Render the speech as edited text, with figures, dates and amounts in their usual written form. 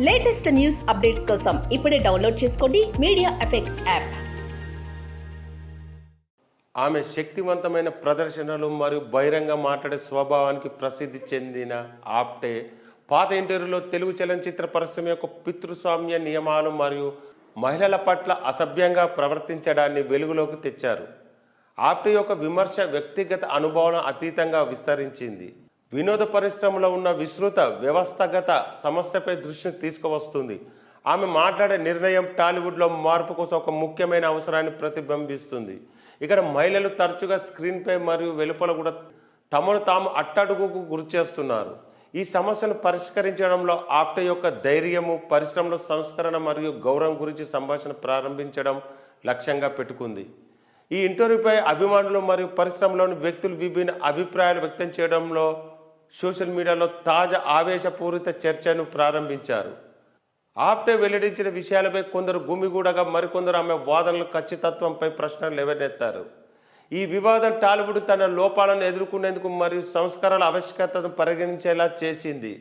Latest news updates కోసం ఇప్పుడే download చేసుకోండి మీడియా ఎఫెక్ట్స్ యాప్. ఆమె శక్తివంతమైన ప్రదర్శనలు మరియు బహిరంగ మాట్లాడే స్వభావానికి ప్రసిద్ధి చెందిన ఆప్టే పాత ఇంటర్వ్యూలో తెలుగు చలనచిత్ర పరిశ్రమ యొక్క పితృస్వామ్య నియమాలు మరియు మహిళల పట్ల అసభ్యంగా ప్రవర్తించడాన్ని వెలుగులోకి తెచ్చారు. ఆప్టే యొక్క విమర్శ వ్యక్తిగత అనుభవాలను అతీతంగా విస్తరించింది. వినోద పరిశ్రమలో ఉన్న విస్తృత వ్యవస్థగత సమస్యపై దృష్టిని తీసుకువస్తుంది. ఆమె మాట్లాడే నిర్ణయం టాలీవుడ్లో మార్పు కోసం ఒక ముఖ్యమైన అవసరాన్ని ప్రతిబింబిస్తుంది. ఇక్కడ మహిళలు తరచుగా స్క్రీన్పై మరియు వెలుపల కూడా తమను తాము అట్టడుగుకు గురిచేస్తున్నారు. ఈ సమస్యను పరిష్కరించడంలో ఆప్టే యొక్క ధైర్యము పరిశ్రమలో సంస్కరణ మరియు గౌరవం గురించి సంభాషణ ప్రారంభించడం లక్ష్యంగా పెట్టుకుంది. ఈ ఇంటర్వ్యూపై అభిమానులు మరియు పరిశ్రమలోని వ్యక్తులు విభిన్న అభిప్రాయాలు వ్యక్తం చేయడంలో సోషల్ మీడియాలో తాజా ఆవేశపూరిత చర్చను ప్రారంభించారు. ఆప్టే వెల్లడించిన విషయాలపై కొందరు గుమిగూడగా మరికొందరు ఆమె వాదనల ఖచ్చితత్వంపై ప్రశ్నలు లేవనెత్తారు. ఈ వివాదం టాలీవుడ్ తన లోపాలను ఎదుర్కొనేందుకు మరియు సంస్కరణల ఆవశ్యకతను పరిగణించేలా చేసింది.